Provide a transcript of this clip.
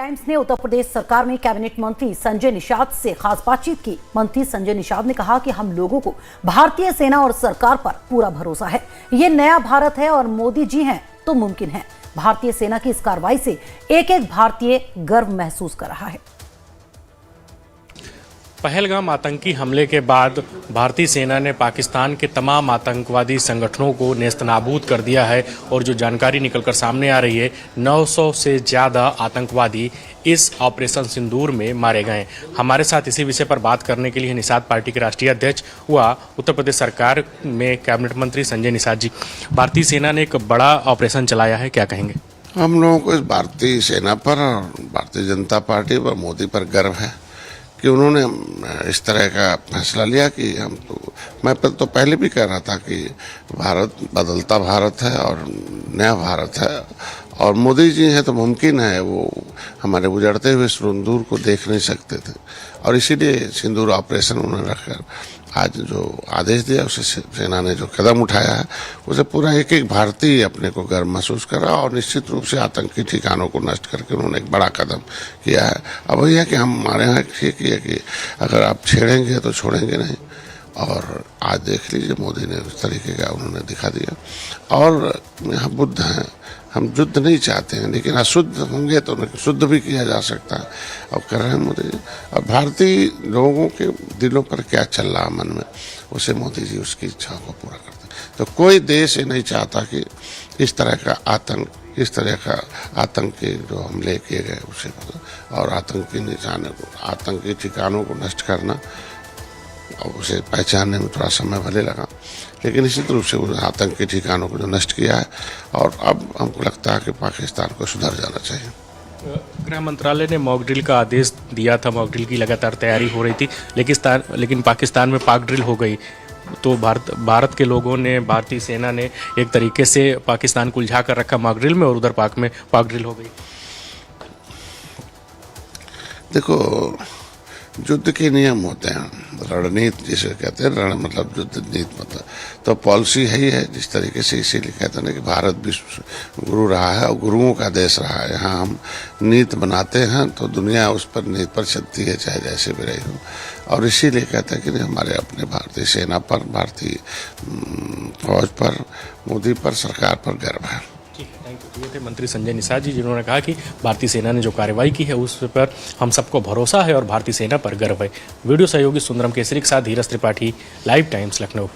Times ने उत्तर प्रदेश सरकार में कैबिनेट मंत्री संजय निषाद से खास बातचीत की। मंत्री संजय निषाद ने कहा कि हम लोगों को भारतीय सेना और सरकार पर पूरा भरोसा है। ये नया भारत है और मोदी जी हैं तो मुमकिन है। भारतीय सेना की इस कार्रवाई से एक एक भारतीय गर्व महसूस कर रहा है। पहलगाम आतंकी हमले के बाद भारतीय सेना ने पाकिस्तान के तमाम आतंकवादी संगठनों को नेस्तनाबूद कर दिया है और जो जानकारी निकलकर सामने आ रही है, 900 से ज़्यादा आतंकवादी इस ऑपरेशन सिंदूर में मारे गए। हमारे साथ इसी विषय पर बात करने के लिए निषाद पार्टी के राष्ट्रीय अध्यक्ष व उत्तर प्रदेश सरकार में कैबिनेट मंत्री संजय निषाद जी। भारतीय सेना ने एक बड़ा ऑपरेशन चलाया है, क्या कहेंगे? हम लोगों को इस भारतीय सेना पर और भारतीय जनता पार्टी व मोदी पर गर्व है कि उन्होंने इस तरह का फैसला लिया कि मैं तो पहले भी कह रहा था कि भारत बदलता भारत है और नया भारत है और मोदी जी हैं तो मुमकिन है। वो हमारे उजड़ते हुए सिंदूर को देख नहीं सकते थे और इसीलिए सिंदूर ऑपरेशन उन्होंने रखकर आज जो आदेश दिया, उसे सेना ने जो कदम उठाया है उसे पूरा एक एक भारतीय अपने को गर्व महसूस कर रहा और निश्चित रूप से आतंकी ठिकानों को नष्ट करके उन्होंने एक बड़ा कदम किया है। अब वही है कि हमारे यहाँ ये किया कि अगर आप छेड़ेंगे तो छोड़ेंगे नहीं और आज देख लीजिए मोदी ने उस तरीके का उन्होंने दिखा दिया। और यहाँ बुद्ध हैं, हम युद्ध नहीं चाहते हैं लेकिन अशुद्ध होंगे तो शुद्ध भी किया जा सकता है और कर रहे हैं मोदी जी। और भारतीय लोगों के दिलों पर क्या चल रहा है मन में, उसे मोदी जी उसकी इच्छा को पूरा करते हैं। तो कोई देश ये नहीं चाहता कि इस तरह का आतंक के जो हमले किए गए उसे और आतंकी निशाने को, आतंकी ठिकानों को नष्ट करना और उसे पहचानने में थोड़ा समय भले लगा, लेकिन निश्चित रूप से उस आतंक के ठिकानों को जो नष्ट किया है और अब हमको लगता है कि पाकिस्तान को सुधर जाना चाहिए। गृह मंत्रालय ने मॉक ड्रिल का आदेश दिया था, मॉक ड्रिल की लगातार तैयारी हो रही थी, लेकिन पाकिस्तान में पाक ड्रिल हो गई। तो भारत के लोगों ने, भारतीय सेना ने एक तरीके से पाकिस्तान को उलझा कर रखा मॉक ड्रिल में और उधर पाक में पाक ड्रिल हो गई। देखो, युद्ध के नियम होते हैं, रणनीति जिसे कहते हैं, रण मतलब युद्ध, नीति मतलब, तो पॉलिसी है ही है जिस तरीके से। इसीलिए कहते हैं कि भारत विश्व गुरु रहा है और गुरुओं का देश रहा है। यहाँ हम नीति बनाते हैं तो दुनिया उस पर नीति पर चलती है, चाहे जैसे भी रही हो। और इसीलिए कहते हैं कि हमारे अपने भारतीय सेना पर, भारतीय फौज पर, मोदी पर, सरकार पर गर्व है। Thank you. ये थे मंत्री संजय निषाद जी, जिन्होंने कहा कि भारतीय सेना ने जो कार्रवाई की है उस पर हम सबको भरोसा है और भारतीय सेना पर गर्व है। वीडियो सहयोगी सुंदरम केसरी के साथ धीरज त्रिपाठी, लाइव टाइम्स, लखनऊ।